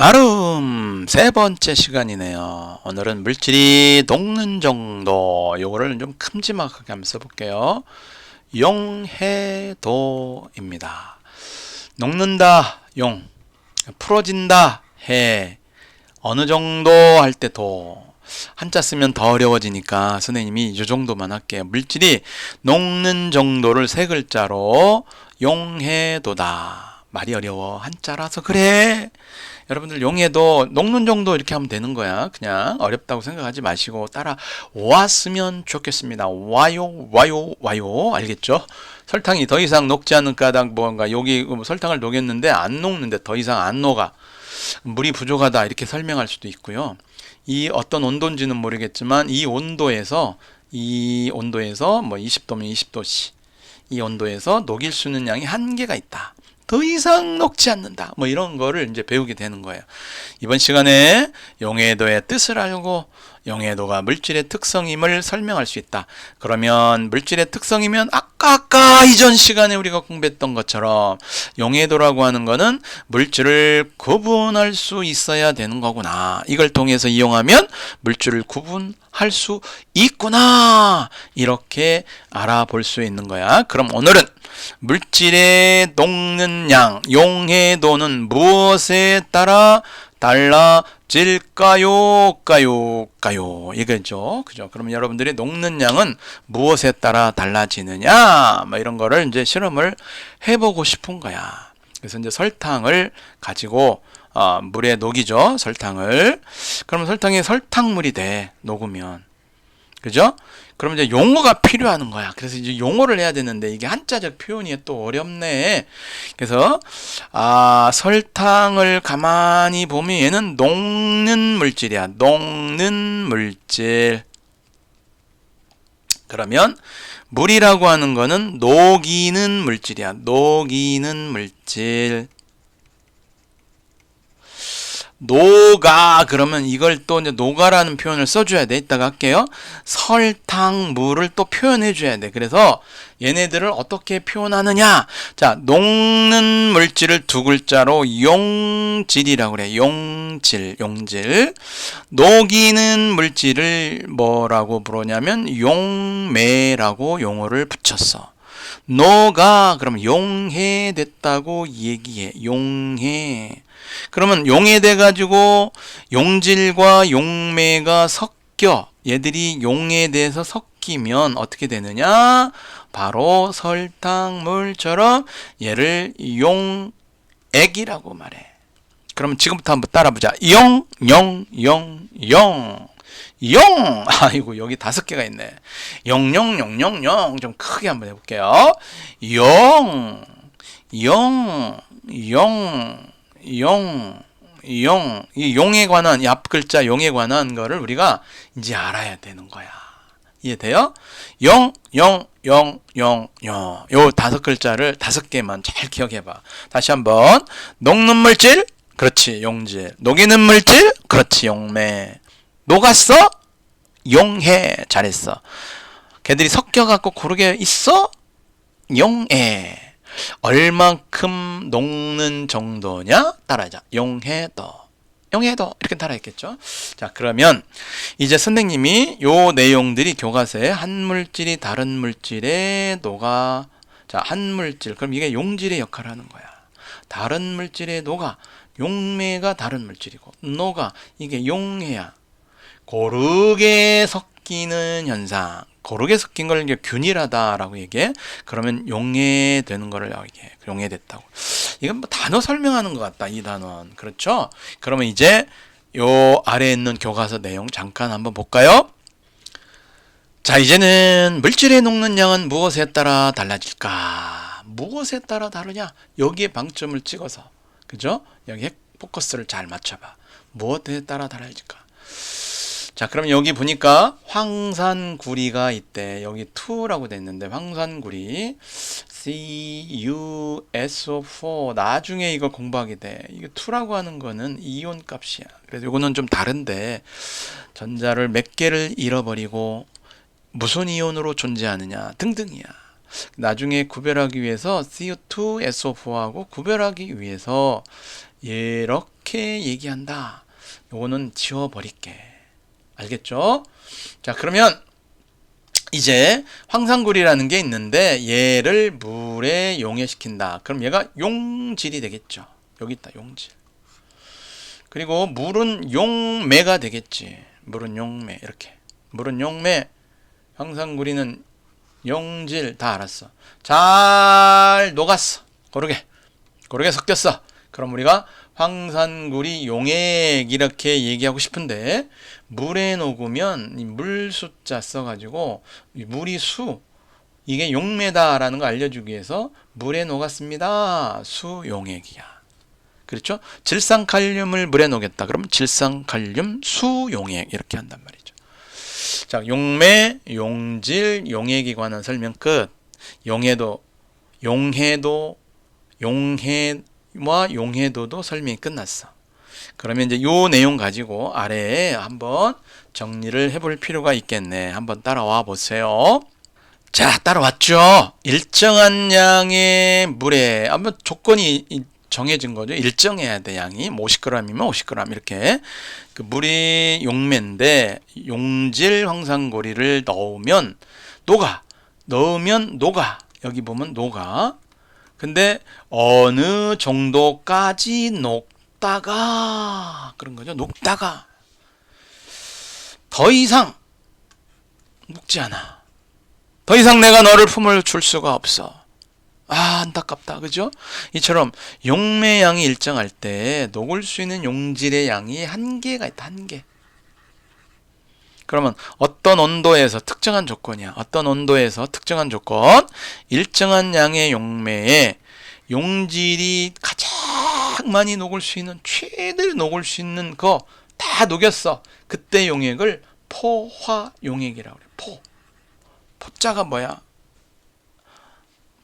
아름 세 번째 시간이네요. 오늘은 물질이 녹는 정도, 요거를 좀 큼지막하게 한번 써볼게요. 용해도입니다. 녹는다 용, 풀어진다 해, 어느 정도 할 때 도. 한자 쓰면 더 어려워지니까 선생님이 이 정도만 할게요. 물질이 녹는 정도를 세 글자로 용해도다. 말이 어려워. 한자라서 그래. 여러분들 용해도 녹는 정도 이렇게 하면 되는 거야. 그냥 어렵다고 생각하지 마시고 따라 왔으면 좋겠습니다. 와요 와요 와요. 알겠죠? 설탕이 더 이상 녹지 않은 까닭 뭔가 여기 설탕을 녹였는데 안 녹는데 더 이상 안 녹아. 물이 부족하다 이렇게 설명할 수도 있고요. 이 어떤 온도인지는 모르겠지만 이 온도에서 뭐 20도면 20도씨 이 온도에서 녹일 수 있는 양이 한계가 있다. 더 이상 녹지 않는다. 뭐 이런 거를 이제 배우게 되는 거예요. 이번 시간에 용해도의 뜻을 알고 용해도가 물질의 특성임을 설명할 수 있다. 그러면 물질의 특성이면 아까 이전 시간에 우리가 공부했던 것처럼 용해도라고 하는 거는 물질을 구분할 수 있어야 되는 거구나. 이걸 통해서 이용하면 물질을 구분할 수 있구나. 이렇게 알아볼 수 있는 거야. 그럼 오늘은 물질의 녹는 양, 용해도는 무엇에 따라 달라질까요? 이거죠. 그죠? 그러면 여러분들이 녹는 양은 무엇에 따라 달라지느냐? 뭐 이런 거를 이제 실험을 해보고 싶은 거야. 그래서 이제 설탕을 가지고 물에 녹이죠. 설탕을. 그러면 설탕이 설탕물이 돼. 녹으면. 그죠? 그럼 이제 용어가 필요한 거야. 그래서 이제 용어를 해야 되는데 이게 한자적 표현이 또 어렵네. 그래서 설탕을 가만히 보면 얘는 녹는 물질이야. 녹는 물질. 그러면 물이라고 하는 거는 녹이는 물질이야. 녹이는 물질. 녹아 그러면 이걸 또 이제 녹아라는 표현을 써줘야 돼. 이따가 할게요. 설탕물을 또 표현해 줘야 돼. 그래서 얘네들을 어떻게 표현하느냐? 자, 녹는 물질을 두 글자로 용질이라고 그래. 용질. 녹이는 물질을 뭐라고 부르냐면 용매라고 용어를 붙였어. 녹아 그러면 용해됐다고 얘기해. 용해. 그러면 용해돼 가지고 용질과 용매가 섞여 얘들이 용해돼서 섞이면 어떻게 되느냐? 바로 설탕물처럼 얘를 용액이라고 말해. 그럼 지금부터 한번 따라보자. 용. 아이고 여기 5개가 있네. 용. 좀 크게 한번 해볼게요. 이 용에 관한 이 앞 글자 용에 관한 거를 우리가 이제 알아야 되는 거야. 이해돼요? 요 5글자를 5개만 잘 기억해봐. 다시 한번 녹는 물질 그렇지 용질. 녹이는 물질 그렇지 용매. 녹았어? 용해. 잘했어. 걔들이 섞여갖고 고르게 있어? 용해. 얼만큼 녹는 정도냐? 따라하자. 용해도 이렇게 따라했겠죠. 자, 그러면 이제 선생님이 요 내용들이 교과서에 한 물질이 다른 물질에 녹아. 자, 한 물질 그럼 이게 용질의 역할을 하는 거야. 다른 물질에 녹아. 용매가 다른 물질이고 녹아 이게 용해야. 고르게 섞이는 현상. 고르게 섞인 걸 이제 균일하다라고 얘기해. 그러면 용해되는 거를 얘기해. 용해됐다고. 이건 뭐 단어 설명하는 것 같다. 이 단어는. 그렇죠? 그러면 이제 요 아래에 있는 교과서 내용 잠깐 한번 볼까요? 자, 이제는 물질의 녹는 양은 무엇에 따라 달라질까? 무엇에 따라 다르냐? 여기에 방점을 찍어서. 그죠? 여기 포커스를 잘 맞춰봐. 무엇에 따라 달라질까? 자, 그럼 여기 보니까 황산구리가 있대. 여기 2라고 돼 있는데 황산구리 CuSO4 나중에 이거 공부하게 돼. 이거 2라고 하는 거는 이온 값이야. 그래서 이거는 좀 다른데 전자를 몇 개를 잃어버리고 무슨 이온으로 존재하느냐 등등이야. 나중에 구별하기 위해서 Cu2SO4하고 구별하기 위해서 이렇게 이렇게 얘기한다. 요거는 지워버릴게. 알겠죠? 자, 그러면 이제 황산구리라는 게 있는데 얘를 물에 용해시킨다. 그럼 얘가 용질이 되겠죠. 여기 있다, 용질. 그리고 물은 용매가 되겠지. 물은 용매, 이렇게. 물은 용매, 황산구리는 용질. 다 알았어. 잘 녹았어. 고르게 섞였어. 그럼 우리가 황산구리 용액 이렇게 얘기하고 싶은데, 물에 녹으면 이 물 숫자 써가지고 물이 수, 이게 용매다라는 거 알려주기 위해서 물에 녹았습니다. 수용액이야. 그렇죠? 질산칼륨을 물에 녹였다. 그러면 질산칼륨 수용액 이렇게 한단 말이죠. 자, 용매, 용질, 용액에 관한 설명 끝. 용해도, 용해와 용해도도 설명이 끝났어. 그러면 이제 요 내용 가지고 아래에 한번 정리를 해볼 필요가 있겠네. 한번 따라와 보세요. 자, 따라왔죠. 일정한 양의 물에 한번 조건이 정해진 거죠. 일정해야 돼, 양이. 50g이면 50g 이렇게. 그 물이 용매인데 용질 황산고리를 넣으면 녹아. 여기 보면 녹아. 근데 어느 정도까지 녹다가 그런 거죠. 녹다가 더 이상 녹지 않아. 더 이상 내가 너를 품을 줄 수가 없어. 아, 안타깝다. 그죠? 이처럼 용매양이 일정할 때 녹을 수 있는 용질의 양이 한계가 있다. 한계. 그러면 어떤 온도에서 특정한 조건이야. 어떤 온도에서 특정한 조건, 일정한 양의 용매에 용질이 가장 많이 녹을 수 있는, 최대로 녹을 수 있는 거 다 녹였어. 그때 용액을 포화용액이라고 그래. 포자가 뭐야?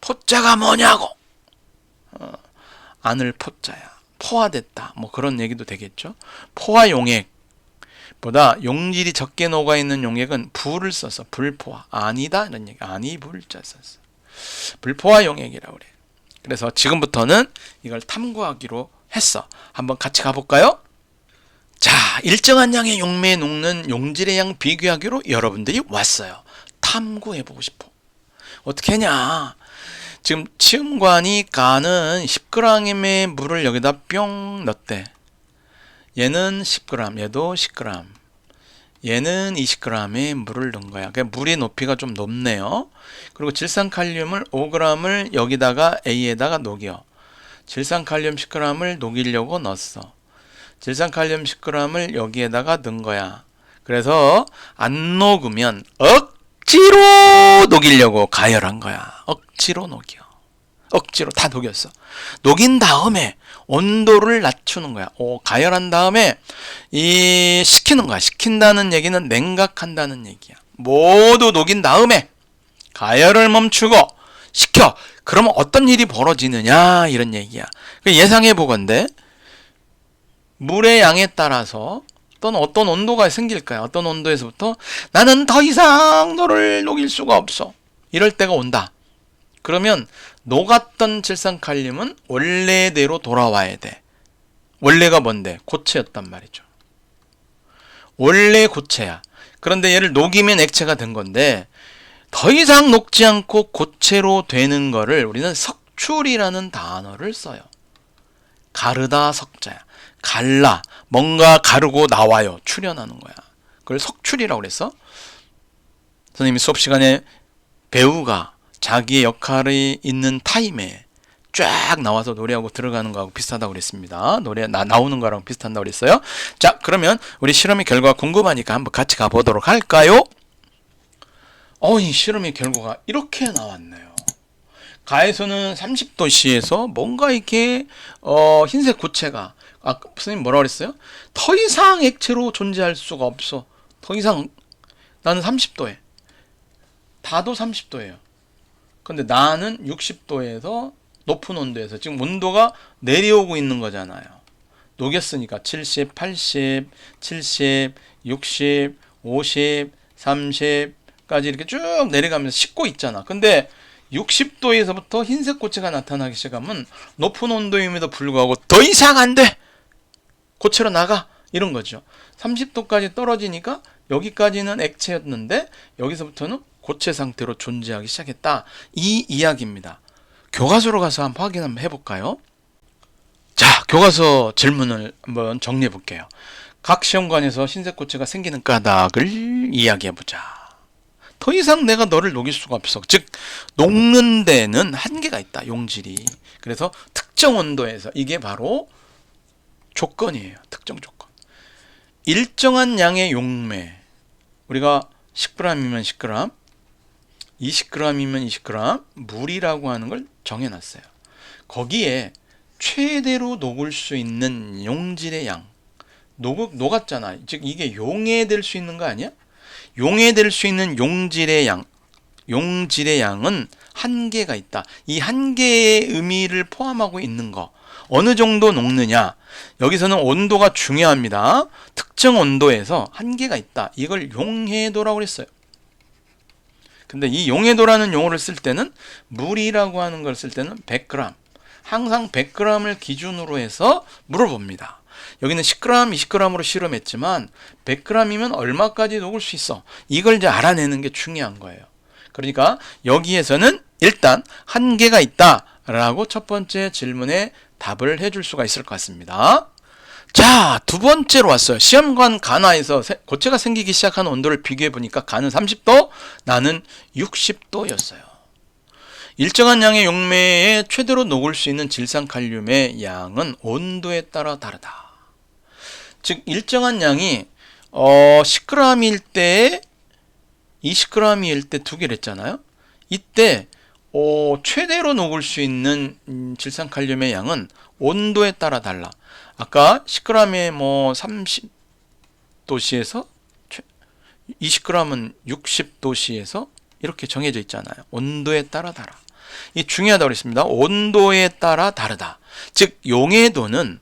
포자가 뭐냐고. 안을 포자야. 포화됐다. 뭐 그런 얘기도 되겠죠. 포화용액보다 용질이 적게 녹아있는 용액은 불을 써서 불포화. 아니다 이런 얘기. 아니 불자 썼어. 불포화용액이라고 그래. 그래서 지금부터는 이걸 탐구하기로 했어. 한번 같이 가볼까요? 자, 일정한 양의 용매에 녹는 용질의 양 비교하기로 여러분들이 왔어요. 탐구해보고 싶어. 어떻게 하냐? 지금 시험관이 가는 10g의 물을 여기다 뿅 넣었대. 얘는 10g, 얘도 10g. 얘는 20g의 물을 넣은 거야. 그러니까 물의 높이가 좀 높네요. 그리고 질산칼륨을 5g을 여기다가 A에다가 녹여. 질산칼륨 10g을 녹이려고 넣었어. 질산칼륨 10g을 여기에다가 넣은 거야. 그래서 안 녹으면 억지로 녹이려고 가열한 거야. 억지로 녹여. 억지로 다 녹였어. 녹인 다음에 온도를 낮추는 거야. 가열한 다음에 식히는 거야. 식힌다는 얘기는 냉각한다는 얘기야. 모두 녹인 다음에 가열을 멈추고 식혀. 그러면 어떤 일이 벌어지느냐 이런 얘기야. 예상해 보건대 물의 양에 따라서 어떤 온도가 생길까요? 어떤 온도에서부터 나는 더 이상 너를 녹일 수가 없어. 이럴 때가 온다. 그러면 녹았던 질산칼륨은 원래대로 돌아와야 돼. 원래가 뭔데? 고체였단 말이죠. 원래 고체야. 그런데 얘를 녹이면 액체가 된 건데 더 이상 녹지 않고 고체로 되는 거를 우리는 석출이라는 단어를 써요. 가르다 석자야. 갈라. 뭔가 가르고 나와요. 출현하는 거야. 그걸 석출이라고 그랬어. 선생님이 수업 시간에 배우가 자기의 역할이 있는 타임에 쫙 나와서 노래하고 들어가는 거하고 비슷하다고 그랬습니다. 노래 나오는 거랑 비슷하다고 그랬어요. 자, 그러면 우리 실험의 결과 궁금하니까 한번 같이 가보도록 할까요? 이 실험의 결과가 이렇게 나왔네요. 가에서는 30도씨에서 뭔가 이렇게 흰색 고체가 선생님 뭐라고 그랬어요? 더 이상 액체로 존재할 수가 없어. 더 이상 나는 30도에 다도 30도예요. 근데 나는 60도에서 높은 온도에서 지금 온도가 내려오고 있는 거잖아요. 녹였으니까 70, 80, 70, 60, 50, 30까지 이렇게 쭉 내려가면서 식고 있잖아. 근데 60도에서부터 흰색 고체가 나타나기 시작하면 높은 온도임에도 불구하고 더 이상 안 돼! 고체로 나가 이런 거죠. 30도까지 떨어지니까 여기까지는 액체였는데 여기서부터는 고체 상태로 존재하기 시작했다. 이 이야기입니다. 교과서로 가서 한번 확인 한번 해볼까요? 자, 교과서 질문을 한번 정리해 볼게요. 각 시험관에서 흰색 고체가 생기는 까닭을 이야기해 보자. 더 이상 내가 너를 녹일 수가 없어. 즉 녹는 데는 한계가 있다. 용질이. 그래서 특정 온도에서 이게 바로 조건이에요. 특정 조건. 일정한 양의 용매. 우리가 10g이면 10g, 20g이면 20g 물이라고 하는 걸 정해놨어요. 거기에 최대로 녹을 수 있는 용질의 양. 녹았잖아. 즉 이게 용해될 수 있는 거 아니야? 용해될 수 있는 용질의 양은 한계가 있다. 이 한계의 의미를 포함하고 있는 거. 어느 정도 녹느냐? 여기서는 온도가 중요합니다. 특정 온도에서 한계가 있다. 이걸 용해도라고 했어요. 근데 이 용해도라는 용어를 쓸 때는 물이라고 하는 걸 쓸 때는 100g. 항상 100g을 기준으로 해서 물어봅니다. 여기는 10g, 20g으로 실험했지만 100g이면 얼마까지 녹을 수 있어? 이걸 이제 알아내는 게 중요한 거예요. 그러니까 여기에서는 일단 한계가 있다라고 첫 번째 질문에 답을 해줄 수가 있을 것 같습니다. 자, 두 번째로 왔어요. 시험관 간화에서 고체가 생기기 시작한 온도를 비교해 보니까 간은 30도, 나는 60도였어요. 일정한 양의 용매에 최대로 녹을 수 있는 질산칼륨의 양은 온도에 따라 다르다. 즉 일정한 양이 10g일 때 20g일 때 두 개를 했잖아요. 이때 최대로 녹을 수 있는 질산칼륨의 양은 온도에 따라 달라. 아까 10g에 뭐 30도씨에서 20g은 60도씨에서 이렇게 정해져 있잖아요. 온도에 따라 달라. 이 중요하다고 그랬습니다. 온도에 따라 다르다. 즉 용해도는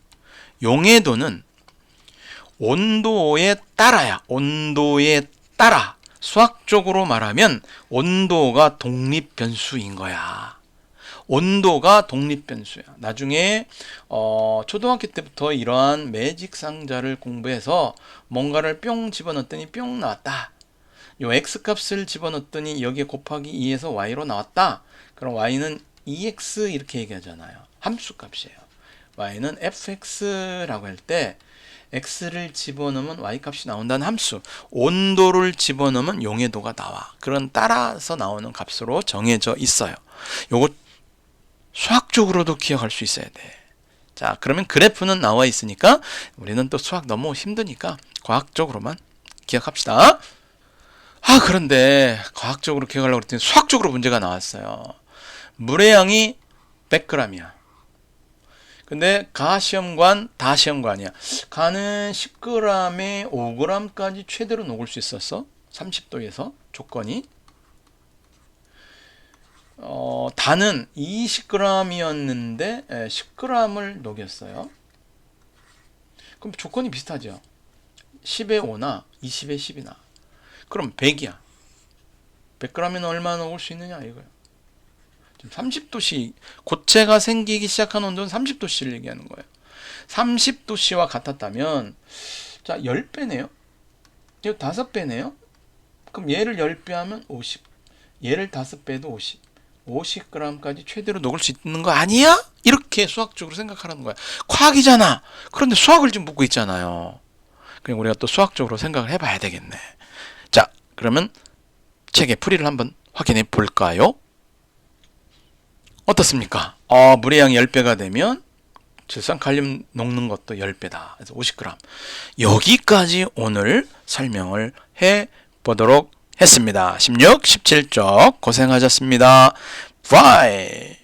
온도에 따라야. 온도에 따라. 수학적으로 말하면 온도가 독립변수인 거야. 온도가 독립변수야. 나중에 초등학교 때부터 이러한 매직 상자를 공부해서 뭔가를 뿅 집어넣었더니 뿅 나왔다. 요 x값을 집어넣었더니 여기에 곱하기 2에서 y로 나왔다. 그럼 y는 2x 이렇게 얘기하잖아요. 함수값이에요. y는 fx라고 할 때 x를 집어넣으면 y값이 나온다는 함수. 온도를 집어넣으면 용해도가 나와. 그런 따라서 나오는 값으로 정해져 있어요. 요거 수학적으로도 기억할 수 있어야 돼. 자, 그러면 그래프는 나와 있으니까 우리는 또 수학 너무 힘드니까 과학적으로만 기억합시다. 그런데 과학적으로 기억하려고 했더니 수학적으로 문제가 나왔어요. 물의 양이 100g이야. 근데 가시험관, 다시험관이야. 가는 10g에 5g까지 최대로 녹을 수 있었어. 30도에서 조건이. 다는 20g이었는데 10g을 녹였어요. 그럼 조건이 비슷하죠. 10에 5나 20에 10이나. 그럼 100이야. 100g이면 얼마나 녹을 수 있느냐 이거예요. 지금 30도씨, 고체가 생기기 시작한 온도는 30도씨를 얘기하는 거예요. 30도씨와 같았다면 자 10배네요. 이거 5배네요. 그럼 얘를 10배 하면 50. 얘를 5배도 50. 50g까지 최대로 녹을 수 있는 거 아니야? 이렇게 수학적으로 생각하라는 거야. 과학이잖아. 그런데 수학을 좀 묻고 있잖아요. 그럼 우리가 또 수학적으로 생각을 해봐야 되겠네. 자, 그러면 책의 풀이를 한번 확인해 볼까요? 어떻습니까? 물의 양이 10배가 되면 질산칼륨 녹는 것도 10배다. 그래서 50g. 여기까지 오늘 설명을 해 보도록 했습니다. 16, 17쪽 고생하셨습니다. 바이.